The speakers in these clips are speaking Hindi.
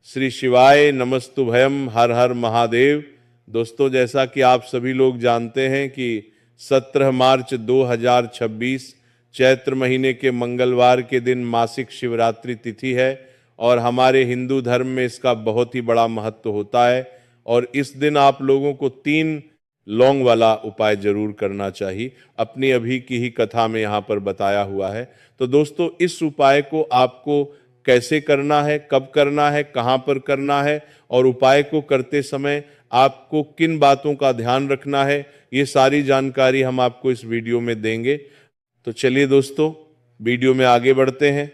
श्री शिवाय नमस्तुभयम, हर हर महादेव। दोस्तों, जैसा कि आप सभी लोग जानते हैं कि 17 मार्च 2026 चैत्र महीने के मंगलवार के दिन मासिक शिवरात्रि तिथि है और हमारे हिंदू धर्म में इसका बहुत ही बड़ा महत्व होता है। और इस दिन आप लोगों को 3 लौंग वाला उपाय जरूर करना चाहिए। अपनी अभी की ही कथा में यहाँ पर बताया हुआ है। तो दोस्तों, इस उपाय को आपको कैसे करना है, कब करना है, कहाँ पर करना है और उपाय को करते समय आपको किन बातों का ध्यान रखना है, ये सारी जानकारी हम आपको इस वीडियो में देंगे। तो चलिए दोस्तों, वीडियो में आगे बढ़ते हैं।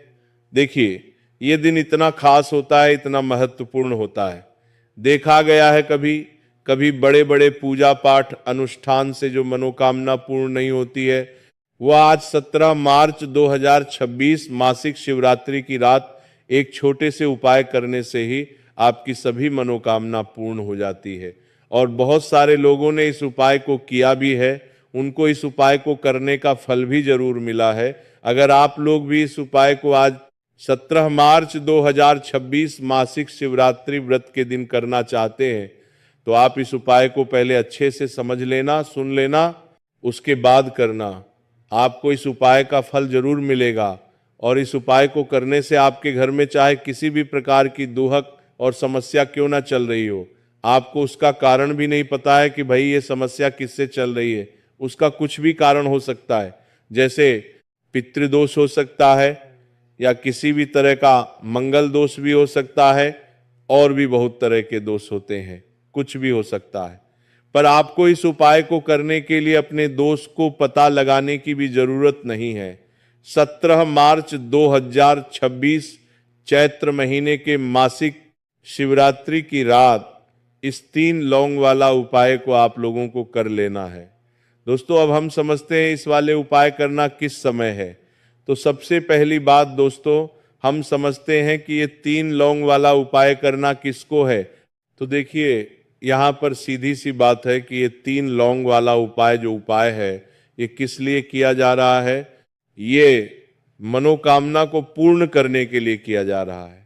देखिए, ये दिन इतना खास होता है, इतना महत्वपूर्ण होता है। देखा गया है कभी कभी बड़े बड़े पूजा पाठ अनुष्ठान से जो मनोकामना पूर्ण नहीं होती है, वह आज 17 मार्च 2026 मासिक शिवरात्रि की रात एक छोटे से उपाय करने से ही आपकी सभी मनोकामना पूर्ण हो जाती है। और बहुत सारे लोगों ने इस उपाय को किया भी है, उनको इस उपाय को करने का फल भी जरूर मिला है। अगर आप लोग भी इस उपाय को आज 17 मार्च 2026 मासिक शिवरात्रि व्रत के दिन करना चाहते हैं, तो आप इस उपाय को पहले अच्छे से समझ लेना, सुन लेना, उसके बाद करना। आपको इस उपाय का फल जरूर मिलेगा। और इस उपाय को करने से आपके घर में चाहे किसी भी प्रकार की दुहक और समस्या क्यों ना चल रही हो, आपको उसका कारण भी नहीं पता है कि भाई ये समस्या किससे चल रही है, उसका कुछ भी कारण हो सकता है। जैसे पितृदोष हो सकता है, या किसी भी तरह का मंगल दोष भी हो सकता है, और भी बहुत तरह के दोष होते हैं, कुछ भी हो सकता है। पर आपको इस उपाय को करने के लिए अपने दोष को पता लगाने की भी जरूरत नहीं है। 17 मार्च 2026 चैत्र महीने के मासिक शिवरात्रि की रात इस 3 लौंग वाला उपाय को आप लोगों को कर लेना है। दोस्तों, अब हम समझते हैं इस वाले उपाय करना किस समय है। तो सबसे पहली बात दोस्तों, हम समझते हैं कि ये 3 लौंग वाला उपाय करना किसको है। तो देखिए, यहाँ पर सीधी सी बात है कि ये 3 लौंग वाला उपाय जो उपाय है, ये किस लिए किया जा रहा है। ये मनोकामना को पूर्ण करने के लिए किया जा रहा है।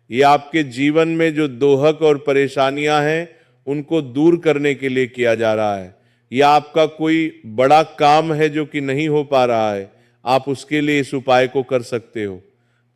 ये आपके जीवन में जो दोहक और परेशानियां हैं, उनको दूर करने के लिए किया जा रहा है। या आपका कोई बड़ा काम है जो कि नहीं हो पा रहा है, आप उसके लिए इस उपाय को कर सकते हो।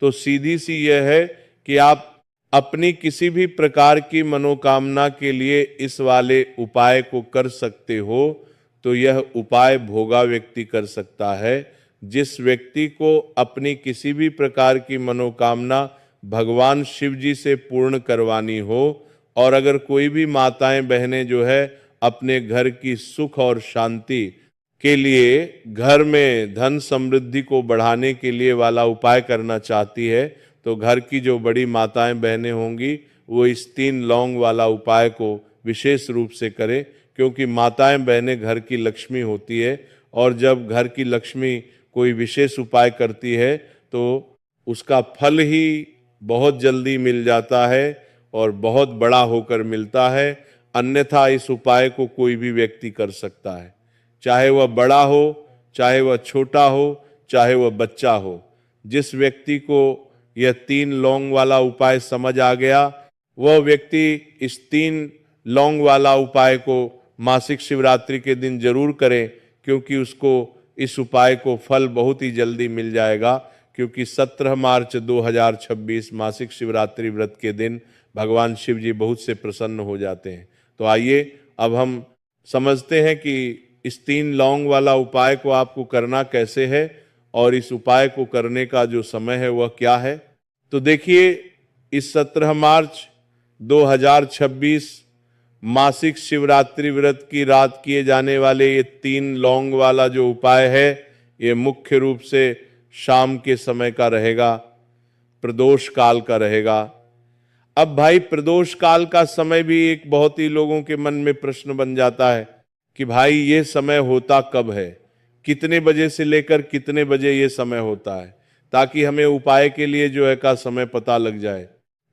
तो सीधी सी यह है कि आप अपनी किसी भी प्रकार की मनोकामना के लिए इस वाले उपाय को कर सकते हो। तो यह उपाय भोगा व्यक्ति कर सकता है। जिस व्यक्ति को अपनी किसी भी प्रकार की मनोकामना भगवान शिव जी से पूर्ण करवानी हो, और अगर कोई भी माताएं बहनें जो है अपने घर की सुख और शांति के लिए, घर में धन समृद्धि को बढ़ाने के लिए वाला उपाय करना चाहती है, तो घर की जो बड़ी माताएं बहनें होंगी वो इस 3 लौंग वाला उपाय को विशेष रूप से करें। क्योंकि माताएं बहनें घर की लक्ष्मी होती है, और जब घर की लक्ष्मी कोई विशेष उपाय करती है तो उसका फल ही बहुत जल्दी मिल जाता है और बहुत बड़ा होकर मिलता है। अन्यथा इस उपाय को कोई भी व्यक्ति कर सकता है, चाहे वह बड़ा हो, चाहे वह छोटा हो, चाहे वह बच्चा हो। जिस व्यक्ति को यह 3 लौंग वाला उपाय समझ आ गया, वह व्यक्ति इस 3 लौंग वाला उपाय को मासिक शिवरात्रि के दिन जरूर करे, क्योंकि उसको इस उपाय को फल बहुत ही जल्दी मिल जाएगा। क्योंकि 17 मार्च 2026 मासिक शिवरात्रि व्रत के दिन भगवान शिव जी बहुत से प्रसन्न हो जाते हैं। तो आइए अब हम समझते हैं कि इस 3 लौंग वाला उपाय को आपको करना कैसे है, और इस उपाय को करने का जो समय है वह क्या है। तो देखिए, इस 17 मार्च 2026 मासिक शिवरात्रि व्रत की रात किए जाने वाले ये 3 लौंग वाला जो उपाय है, ये मुख्य रूप से शाम के समय का रहेगा, प्रदोष काल का रहेगा। अब भाई, प्रदोष काल का समय भी एक बहुत ही लोगों के मन में प्रश्न बन जाता है कि भाई ये समय होता कब है, कितने बजे से लेकर कितने बजे ये समय होता है, ताकि हमें उपाय के लिए जो है का समय पता लग जाए।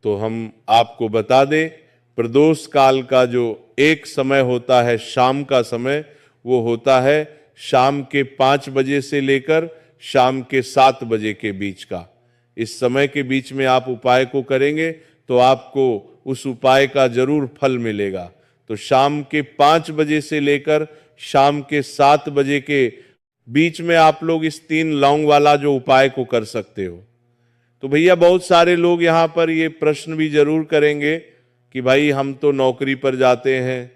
तो हम आपको बता दें, प्रदोष काल का जो एक समय होता है, शाम का समय, वो होता है शाम के 5 बजे से लेकर शाम के 7 बजे के बीच का। इस समय के बीच में आप उपाय को करेंगे तो आपको उस उपाय का जरूर फल मिलेगा। तो शाम के 5 बजे से लेकर शाम के 7 बजे के बीच में आप लोग इस 3 लौंग वाला जो उपाय को कर सकते हो। तो भैया बहुत सारे लोग यहाँ पर ये प्रश्न भी जरूर करेंगे कि भाई हम तो नौकरी पर जाते हैं,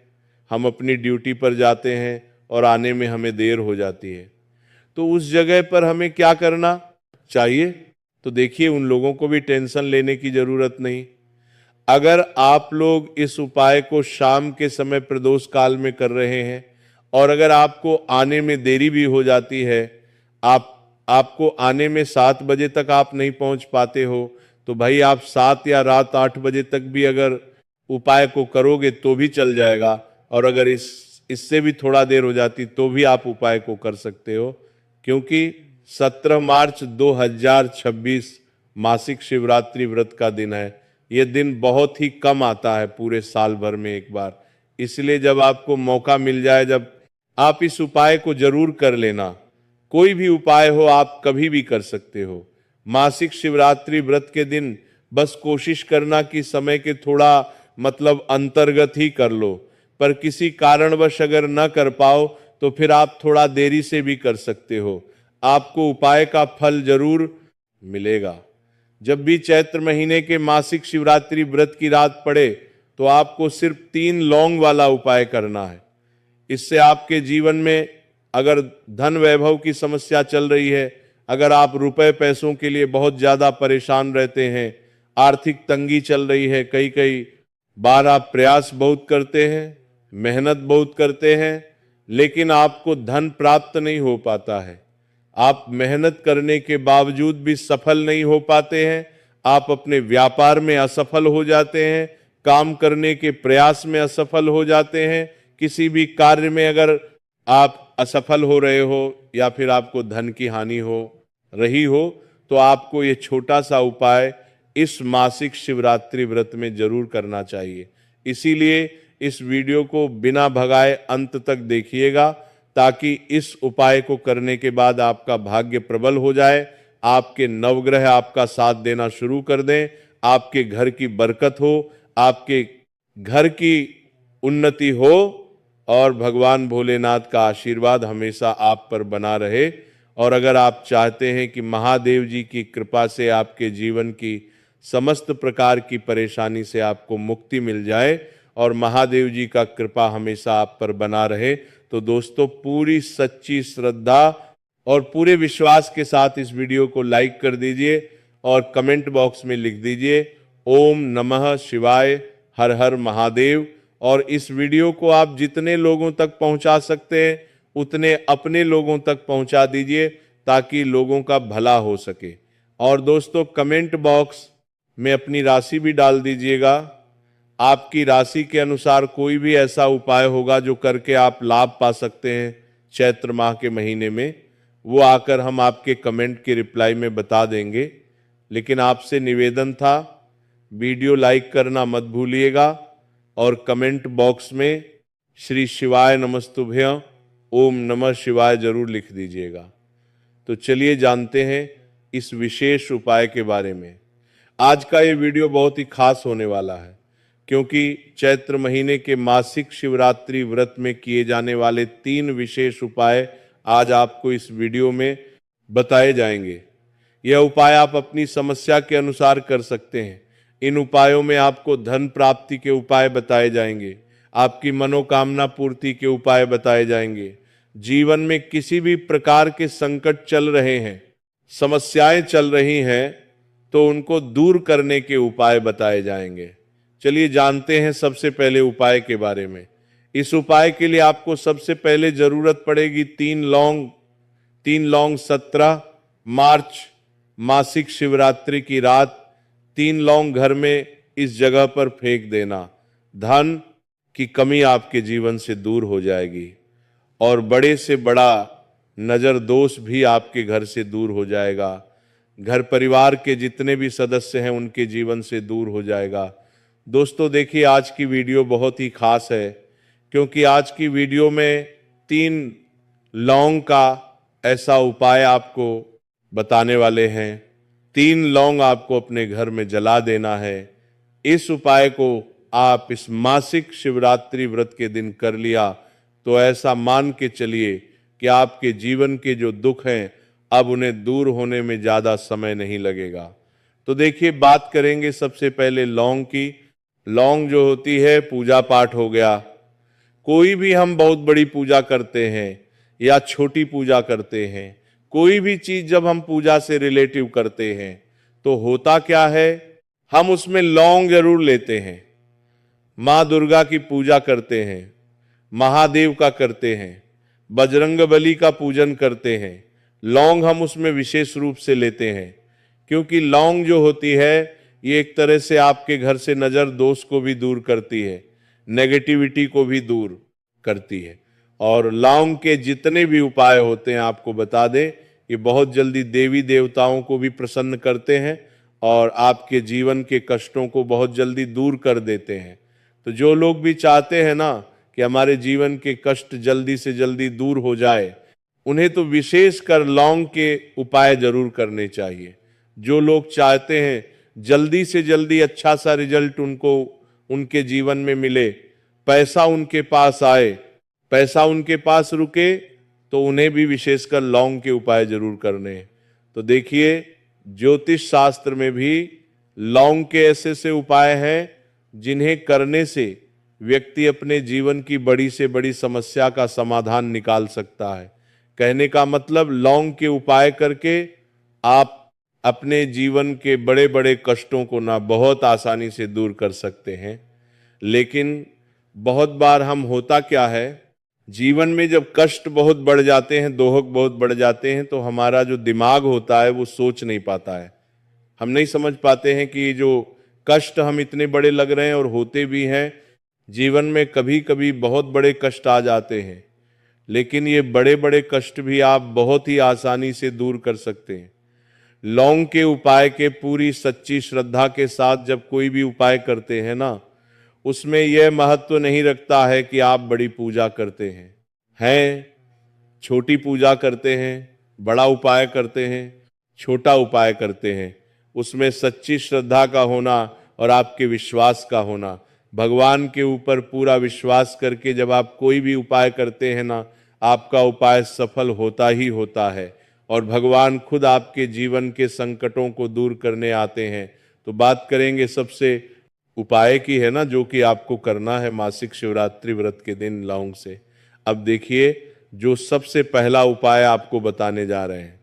हम अपनी ड्यूटी पर जाते हैं और आने में हमें देर हो जाती है, तो उस जगह पर हमें क्या करना चाहिए? तो देखिए, उन लोगों को भी टेंशन लेने की जरूरत नहीं। अगर आप लोग इस उपाय को शाम के समय प्रदोष काल में कर रहे हैं और अगर आपको आने में देरी भी हो जाती है, आपको आने में 7 बजे तक आप नहीं पहुंच पाते हो, तो भाई आप 7 या रात 8 बजे तक भी अगर उपाय को करोगे तो भी चल जाएगा। और अगर इससे भी थोड़ा देर हो जाती तो भी आप उपाय को कर सकते हो, क्योंकि 17 मार्च 2026 मासिक शिवरात्रि व्रत का दिन है। यह दिन बहुत ही कम आता है पूरे साल भर में एक बार, इसलिए जब आपको मौका मिल जाए, जब आप इस उपाय को जरूर कर लेना। कोई भी उपाय हो आप कभी भी कर सकते हो। मासिक शिवरात्रि व्रत के दिन बस कोशिश करना कि समय के थोड़ा मतलब अंतर्गत ही कर लो, पर किसी कारणवश अगर न कर पाओ तो फिर आप थोड़ा देरी से भी कर सकते हो, आपको उपाय का फल जरूर मिलेगा। जब भी चैत्र महीने के मासिक शिवरात्रि व्रत की रात पड़े तो आपको सिर्फ 3 लौंग वाला उपाय करना है। इससे आपके जीवन में अगर धन वैभव की समस्या चल रही है, अगर आप रुपए पैसों के लिए बहुत ज्यादा परेशान रहते हैं, आर्थिक तंगी चल रही है, कई कई बार आप प्रयास बहुत करते हैं, मेहनत बहुत करते हैं, लेकिन आपको धन प्राप्त नहीं हो पाता है, आप मेहनत करने के बावजूद भी सफल नहीं हो पाते हैं, आप अपने व्यापार में असफल हो जाते हैं, काम करने के प्रयास में असफल हो जाते हैं, किसी भी कार्य में अगर आप असफल हो रहे हो या फिर आपको धन की हानि हो रही हो, तो आपको ये छोटा सा उपाय इस मासिक शिवरात्रि व्रत में जरूर करना चाहिए। इसीलिए इस वीडियो को बिना भगाए अंत तक देखिएगा, ताकि इस उपाय को करने के बाद आपका भाग्य प्रबल हो जाए, आपके नवग्रह आपका साथ देना शुरू कर दें, आपके घर की बरकत हो, आपके घर की उन्नति हो और भगवान भोलेनाथ का आशीर्वाद हमेशा आप पर बना रहे। और अगर आप चाहते हैं कि महादेव जी की कृपा से आपके जीवन की समस्त प्रकार की परेशानी से आपको मुक्ति मिल जाए और महादेव जी का कृपा हमेशा आप पर बना रहे, तो दोस्तों पूरी सच्ची श्रद्धा और पूरे विश्वास के साथ इस वीडियो को लाइक कर दीजिए और कमेंट बॉक्स में लिख दीजिए ओम नमः शिवाय, हर हर महादेव। और इस वीडियो को आप जितने लोगों तक पहुंचा सकते हैं उतने अपने लोगों तक पहुंचा दीजिए, ताकि लोगों का भला हो सके। और दोस्तों कमेंट बॉक्स में अपनी राशि भी डाल दीजिएगा। आपकी राशि के अनुसार कोई भी ऐसा उपाय होगा जो करके आप लाभ पा सकते हैं चैत्र माह के महीने में, वो आकर हम आपके कमेंट के रिप्लाई में बता देंगे। लेकिन आपसे निवेदन था, वीडियो लाइक करना मत भूलिएगा और कमेंट बॉक्स में श्री शिवाय नमस्तुभ्यं, ओम नमः शिवाय जरूर लिख दीजिएगा। तो चलिए जानते हैं इस विशेष उपाय के बारे में। आज का ये वीडियो बहुत ही खास होने वाला है, क्योंकि चैत्र महीने के मासिक शिवरात्रि व्रत में किए जाने वाले 3 विशेष उपाय आज आपको इस वीडियो में बताए जाएंगे। यह उपाय आप अपनी समस्या के अनुसार कर सकते हैं। इन उपायों में आपको धन प्राप्ति के उपाय बताए जाएंगे, आपकी मनोकामना पूर्ति के उपाय बताए जाएंगे। जीवन में किसी भी प्रकार के संकट चल रहे हैं, समस्याएं चल रही हैं, तो उनको दूर करने के उपाय बताए जाएंगे। चलिए जानते हैं सबसे पहले उपाय के बारे में। इस उपाय के लिए आपको सबसे पहले जरूरत पड़ेगी 3 लौंग। 3 लौंग 17 मार्च मासिक शिवरात्रि की रात 3 लौंग घर में इस जगह पर फेंक देना। धन की कमी आपके जीवन से दूर हो जाएगी और बड़े से बड़ा नजर दोष भी आपके घर से दूर हो जाएगा। घर परिवार के जितने भी सदस्य हैं उनके जीवन से दूर हो जाएगा। दोस्तों देखिए, आज की वीडियो बहुत ही खास है, क्योंकि आज की वीडियो में 3 लौंग का ऐसा उपाय आपको बताने वाले हैं। 3 लौंग आपको अपने घर में जला देना है। इस उपाय को आप इस मासिक शिवरात्रि व्रत के दिन कर लिया तो ऐसा मान के चलिए कि आपके जीवन के जो दुख हैं अब उन्हें दूर होने में ज्यादा समय नहीं लगेगा। तो देखिए, बात करेंगे सबसे पहले लौंग की। लौंग जो होती है, पूजा पाठ हो गया, कोई भी हम बहुत बड़ी पूजा करते हैं या छोटी पूजा करते हैं, कोई भी चीज जब हम पूजा से रिलेटिव करते हैं तो होता क्या है, हम उसमें लौंग जरूर लेते हैं। माँ दुर्गा की पूजा करते हैं, महादेव का करते हैं, बजरंगबली का पूजन करते हैं, लौंग हम उसमें विशेष रूप से लेते हैं, क्योंकि लौंग जो होती है ये एक तरह से आपके घर से नजर दोष को भी दूर करती है, नेगेटिविटी को भी दूर करती है। और लौंग के जितने भी उपाय होते हैं आपको बता दें, ये बहुत जल्दी देवी देवताओं को भी प्रसन्न करते हैं और आपके जीवन के कष्टों को बहुत जल्दी दूर कर देते हैं। तो जो लोग भी चाहते हैं ना कि हमारे जीवन के कष्ट जल्दी से जल्दी दूर हो जाए, उन्हें तो विशेष कर लौंग के उपाय जरूर करने चाहिए। जो लोग चाहते हैं जल्दी से जल्दी अच्छा सा रिजल्ट उनको उनके जीवन में मिले, पैसा उनके पास आए, पैसा उनके पास रुके, तो उन्हें भी विशेषकर लौंग के उपाय जरूर करने हैं। तो देखिए, ज्योतिष शास्त्र में भी लौंग के ऐसे से उपाय हैं जिन्हें करने से व्यक्ति अपने जीवन की बड़ी से बड़ी समस्या का समाधान निकाल सकता है। कहने का मतलब, लौंग के उपाय करके आप अपने जीवन के बड़े बड़े कष्टों को ना बहुत आसानी से दूर कर सकते हैं। लेकिन बहुत बार हम होता क्या है, जीवन में जब कष्ट बहुत बढ़ जाते हैं, दोहक बहुत बढ़ जाते हैं, तो हमारा जो दिमाग होता है वो सोच नहीं पाता है। हम नहीं समझ पाते हैं कि जो कष्ट हम इतने बड़े लग रहे हैं और होते भी हैं, जीवन में कभी कभी बहुत बड़े कष्ट आ जाते हैं, लेकिन ये बड़े बड़े कष्ट भी आप बहुत ही आसानी से दूर कर सकते हैं। लौंग के उपाय के पूरी सच्ची श्रद्धा के साथ जब कोई भी उपाय करते हैं ना, उसमें यह महत्व नहीं रखता है कि आप बड़ी पूजा करते हैं, छोटी पूजा करते हैं, बड़ा उपाय करते हैं, छोटा उपाय करते हैं। उसमें सच्ची श्रद्धा का होना और आपके विश्वास का होना, भगवान के ऊपर पूरा विश्वास करके जब आप कोई भी उपाय करते हैं ना, आपका उपाय सफल होता ही होता है और भगवान खुद आपके जीवन के संकटों को दूर करने आते हैं। तो बात करेंगे सबसे उपाय की है ना, जो कि आपको करना है मासिक शिवरात्रि व्रत के दिन लौंग से। अब देखिए, जो सबसे पहला उपाय आपको बताने जा रहे हैं,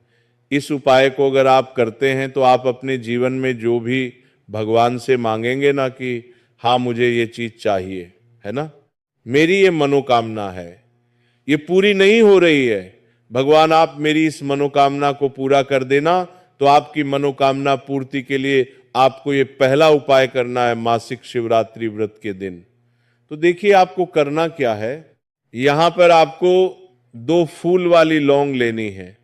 इस उपाय को अगर आप करते हैं तो आप अपने जीवन में जो भी भगवान से मांगेंगे ना कि हाँ मुझे ये चीज चाहिए, है ना, मेरी ये मनोकामना है, ये पूरी नहीं हो रही है, भगवान आप मेरी इस मनोकामना को पूरा कर देना। तो आपकी मनोकामना पूर्ति के लिए आपको ये पहला उपाय करना है मासिक शिवरात्रि व्रत के दिन। तो देखिए, आपको करना क्या है, यहां पर आपको 2 फूल वाली लौंग लेनी है।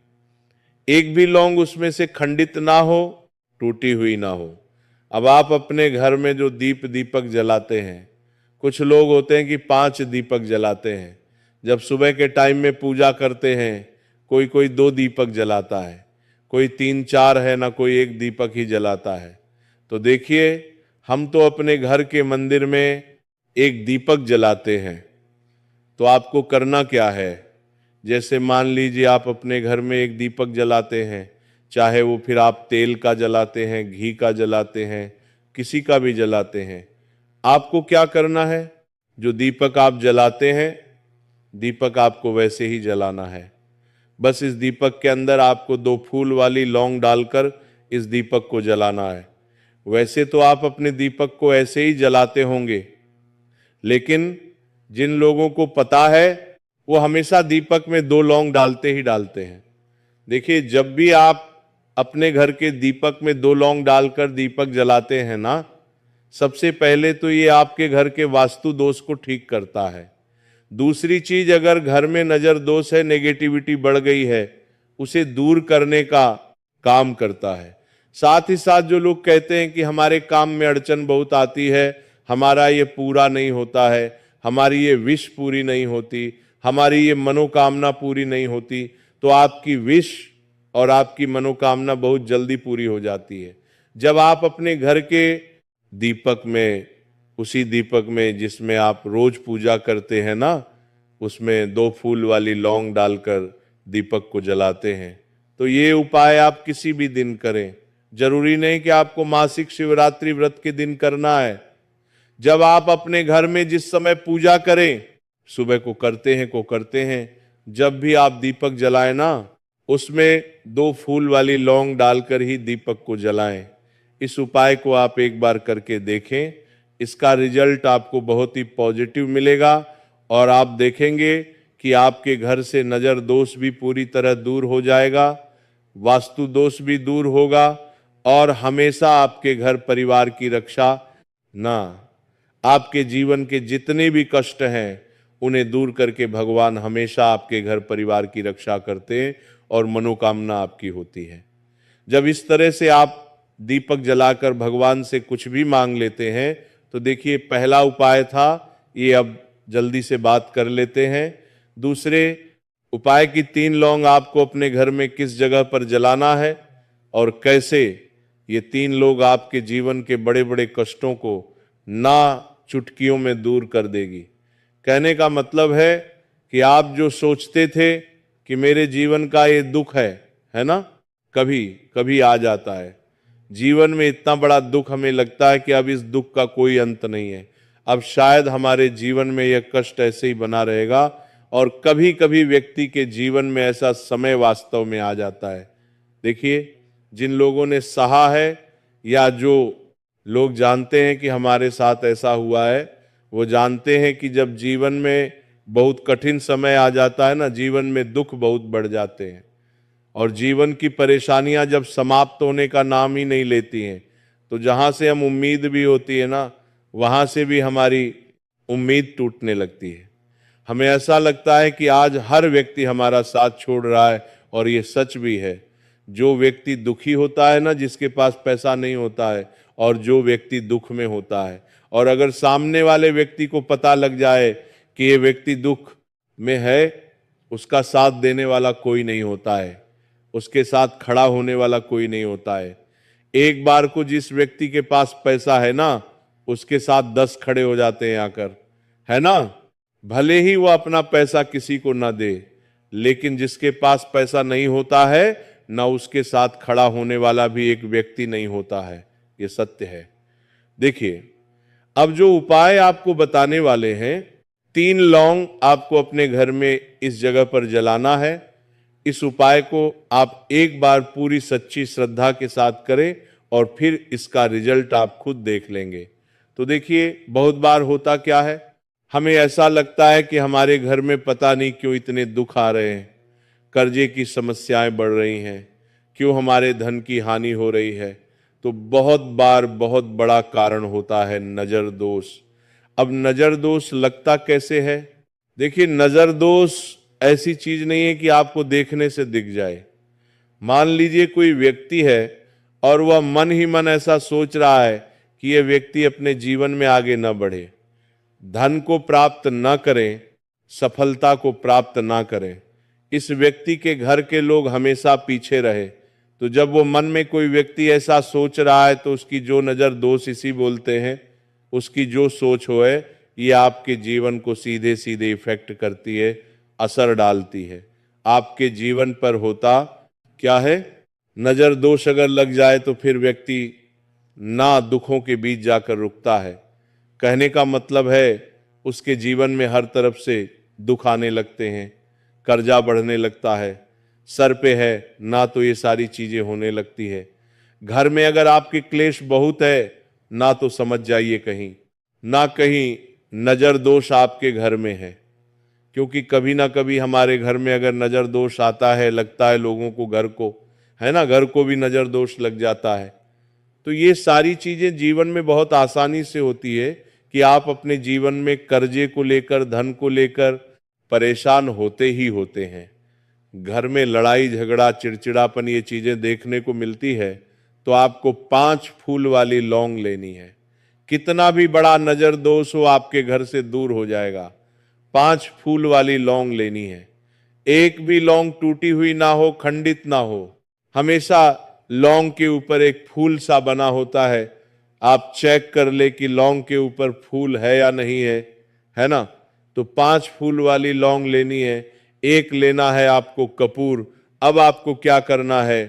एक भी लौंग उसमें से खंडित ना हो, टूटी हुई ना हो। अब आप अपने घर में जो दीपक जलाते हैं, कुछ लोग होते हैं कि 5 दीपक जलाते हैं। जब सुबह के टाइम में पूजा करते हैं, कोई 2 दीपक जलाता है, कोई 3-4 है ना, कोई 1 दीपक ही जलाता है। तो देखिए, हम तो अपने घर के मंदिर में 1 दीपक जलाते हैं। तो आपको करना क्या है, जैसे मान लीजिए आप अपने घर में 1 दीपक जलाते हैं, चाहे वो फिर आप तेल का जलाते हैं, घी का जलाते हैं, किसी का भी जलाते हैं, आपको क्या करना है, जो दीपक आप जलाते हैं, दीपक आपको वैसे ही जलाना है। बस इस दीपक के अंदर आपको 2 फूल वाली लौंग डालकर इस दीपक को जलाना है। वैसे तो आप अपने दीपक को ऐसे ही जलाते होंगे, लेकिन जिन लोगों को पता है वो हमेशा दीपक में 2 लौंग डालते ही डालते हैं। देखिए, जब भी आप अपने घर के दीपक में 2 लौंग डालकर दीपक जलाते हैं ना, सबसे पहले तो ये आपके घर के वास्तु दोष को ठीक करता है। दूसरी चीज, अगर घर में नजर दोष है, नेगेटिविटी बढ़ गई है, उसे दूर करने का काम करता है। साथ ही साथ जो लोग कहते हैं कि हमारे काम में अड़चन बहुत आती है, हमारा ये पूरा नहीं होता है, हमारी ये विश पूरी नहीं होती, हमारी ये मनोकामना पूरी नहीं होती, तो आपकी विश और आपकी मनोकामना बहुत जल्दी पूरी हो जाती है। जब आप अपने घर के दीपक में, उसी दीपक में जिसमें आप रोज पूजा करते हैं ना, उसमें 2 फूल वाली लौंग डालकर दीपक को जलाते हैं। तो ये उपाय आप किसी भी दिन करें, जरूरी नहीं कि आपको मासिक शिवरात्रि व्रत के दिन करना है। जब आप अपने घर में जिस समय पूजा करें, सुबह को करते हैं, जब भी आप दीपक जलाएं ना, उसमें 2 फूल वाली लौंग डालकर ही दीपक को जलाएं। इस उपाय को आप एक बार करके देखें, इसका रिजल्ट आपको बहुत ही पॉजिटिव मिलेगा और आप देखेंगे कि आपके घर से नजर दोष भी पूरी तरह दूर हो जाएगा, वास्तु दोष भी दूर होगा और हमेशा आपके घर परिवार की रक्षा, ना आपके जीवन के जितने भी कष्ट हैं उन्हें दूर करके भगवान हमेशा आपके घर परिवार की रक्षा करते हैं और मनोकामना आपकी होती है। जब इस तरह से आप दीपक जलाकर भगवान से कुछ भी मांग लेते हैं तो देखिए, पहला उपाय था ये, अब जल्दी से बात कर लेते हैं। दूसरे उपाय की 3 लौंग आपको अपने घर में किस जगह पर जलाना है और कैसे, ये 3 लोग आपके जीवन के बड़े बड़े कष्टों को ना चुटकियों में दूर कर देगी। कहने का मतलब है कि आप जो सोचते थे कि मेरे जीवन का ये दुख है ना, कभी कभी आ जाता है जीवन में इतना बड़ा दुख, हमें लगता है कि अब इस दुख का कोई अंत नहीं है, अब शायद हमारे जीवन में यह कष्ट ऐसे ही बना रहेगा। और कभी कभी व्यक्ति के जीवन में ऐसा समय वास्तव में आ जाता है। देखिए, जिन लोगों ने सहा है या जो लोग जानते हैं कि हमारे साथ ऐसा हुआ है, वो जानते हैं कि जब जीवन में बहुत कठिन समय आ जाता है ना, जीवन में दुख बहुत बढ़ जाते हैं और जीवन की परेशानियां जब समाप्त होने का नाम ही नहीं लेती हैं, तो जहां से हम उम्मीद भी होती है ना, वहां से भी हमारी उम्मीद टूटने लगती है। हमें ऐसा लगता है कि आज हर व्यक्ति हमारा साथ छोड़ रहा है और ये सच भी है। जो व्यक्ति दुखी होता है ना, जिसके पास पैसा नहीं होता है, और जो व्यक्ति दुख में होता है, और अगर सामने वाले व्यक्ति को पता लग जाए कि ये व्यक्ति दुख में है, उसका साथ देने वाला कोई नहीं होता है, उसके साथ खड़ा होने वाला कोई नहीं होता है। एक बार को जिस व्यक्ति के पास पैसा है ना, उसके साथ 10 खड़े हो जाते हैं आकर, है ना, भले ही वो अपना पैसा किसी को ना दे, लेकिन जिसके पास पैसा नहीं होता है ना, उसके साथ खड़ा होने वाला भी एक व्यक्ति नहीं होता है। ये सत्य है। देखिए, अब जो उपाय आपको बताने वाले हैं, 3 लौंग आपको अपने घर में इस जगह पर जलाना है। इस उपाय को आप एक बार पूरी सच्ची श्रद्धा के साथ करें और फिर इसका रिजल्ट आप खुद देख लेंगे। तो देखिए, बहुत बार होता क्या है, हमें ऐसा लगता है कि हमारे घर में पता नहीं क्यों इतने दुख आ रहे हैं, कर्जे की समस्याएं बढ़ रही हैं, क्यों हमारे धन की हानि हो रही है। तो बहुत बार बहुत बड़ा कारण होता है नजर दोष। अब नजर दोष लगता कैसे है? देखिए, नजर दोष ऐसी चीज नहीं है कि आपको देखने से दिख जाए। मान लीजिए कोई व्यक्ति है और वह मन ही मन ऐसा सोच रहा है कि यह व्यक्ति अपने जीवन में आगे न बढ़े, धन को प्राप्त न करें, सफलता को प्राप्त ना करें, इस व्यक्ति के घर के लोग हमेशा पीछे रहे। तो जब वो मन में कोई व्यक्ति ऐसा सोच रहा है तो उसकी जो नजर दोष इसी बोलते हैं, उसकी जो सोच हो है, ये आपके जीवन को सीधे सीधे इफेक्ट करती है, असर डालती है। आपके जीवन पर होता क्या है, नजर दोष अगर लग जाए तो फिर व्यक्ति ना दुखों के बीच जाकर रुकता है। कहने का मतलब है उसके जीवन में हर तरफ से दुख आने लगते हैं, कर्जा बढ़ने लगता है, सर पे है ना तो ये सारी चीजें होने लगती है। घर में अगर आपके क्लेश बहुत है ना, तो समझ जाइए कहीं ना कहीं नजर दोष आपके घर में है। क्योंकि कभी ना कभी हमारे घर में अगर नजर दोष आता है, लगता है लोगों को, घर को, है ना, घर को भी नजर दोष लग जाता है। तो ये सारी चीजें जीवन में बहुत आसानी से होती है कि आप अपने जीवन में कर्जे को लेकर, धन को लेकर परेशान होते ही होते हैं। घर में लड़ाई झगड़ा, चिड़चिड़ापन, ये चीजें देखने को मिलती है। तो आपको 5 फूल वाली लौंग लेनी है। कितना भी बड़ा नजर दोष हो, आपके घर से दूर हो जाएगा। 5 फूल वाली लौंग लेनी है। एक भी लौंग टूटी हुई ना हो, खंडित ना हो। हमेशा लौंग के ऊपर एक फूल सा बना होता है, आप चेक कर ले कि लौंग के ऊपर फूल है या नहीं है ना। तो 5 फूल वाली लौंग लेनी है, एक लेना है आपको कपूर। अब आपको क्या करना है,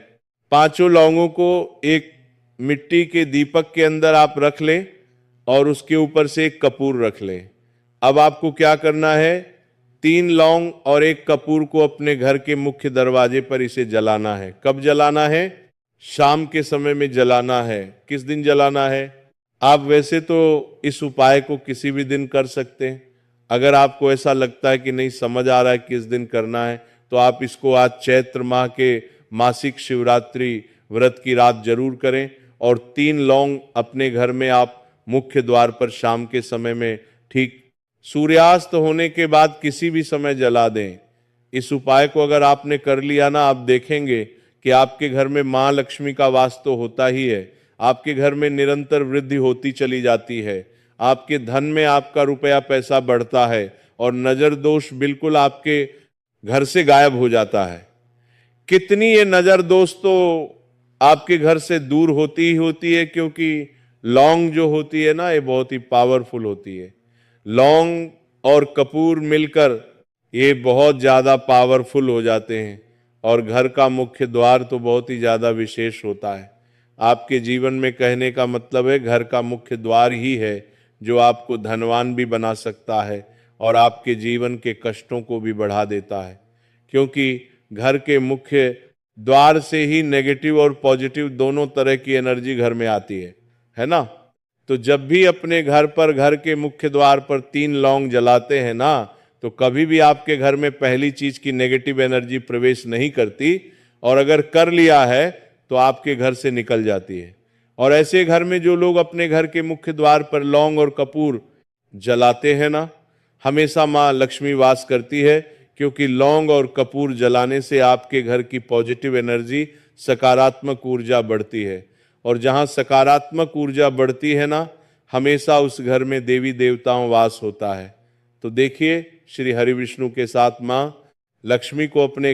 पांचों लौंगों को एक मिट्टी के दीपक के अंदर आप रख लें और उसके ऊपर से एक कपूर रख लें। अब आपको क्या करना है, 3 लौंग और एक कपूर को अपने घर के मुख्य दरवाजे पर इसे जलाना है। कब जलाना है, शाम के समय में जलाना है। किस दिन जलाना है, आप वैसे तो इस उपाय को किसी भी दिन कर सकते हैं। अगर आपको ऐसा लगता है कि नहीं समझ आ रहा है किस दिन करना है, तो आप इसको आज चैत्र माह के मासिक शिवरात्रि व्रत की रात जरूर करें और 3 लौंग अपने घर में आप मुख्य द्वार पर शाम के समय में ठीक सूर्यास्त होने के बाद किसी भी समय जला दें। इस उपाय को अगर आपने कर लिया ना, आप देखेंगे कि आपके घर में मां लक्ष्मी का वास तो होता ही है, आपके घर में निरंतर वृद्धि होती चली जाती है, आपके धन में आपका रुपया पैसा बढ़ता है और नजर दोष बिल्कुल आपके घर से गायब हो जाता है। कितनी ये नजर दोष तो आपके घर से दूर होती ही होती है, क्योंकि लौंग जो होती है ना, ये बहुत ही पावरफुल होती है। लौंग और कपूर मिलकर ये बहुत ज्यादा पावरफुल हो जाते हैं और घर का मुख्य द्वार तो बहुत ही ज्यादा विशेष होता है। आपके जीवन में कहने का मतलब है घर का मुख्य द्वार ही है जो आपको धनवान भी बना सकता है और आपके जीवन के कष्टों को भी बढ़ा देता है, क्योंकि घर के मुख्य द्वार से ही नेगेटिव और पॉजिटिव दोनों तरह की एनर्जी घर में आती है ना। तो जब भी अपने घर पर घर के मुख्य द्वार पर 3 लौंग जलाते हैं ना, तो कभी भी आपके घर में पहली चीज की नेगेटिव एनर्जी प्रवेश नहीं करती, और अगर कर लिया है तो आपके घर से निकल जाती है। और ऐसे घर में जो लोग अपने घर के मुख्य द्वार पर लौंग और कपूर जलाते हैं ना, हमेशा माँ लक्ष्मी वास करती है, क्योंकि लौंग और कपूर जलाने से आपके घर की पॉजिटिव एनर्जी, सकारात्मक ऊर्जा बढ़ती है। और जहाँ सकारात्मक ऊर्जा बढ़ती है ना, हमेशा उस घर में देवी देवताओं वास होता है। तो देखिए, श्री हरि विष्णु के साथ माँ लक्ष्मी को अपने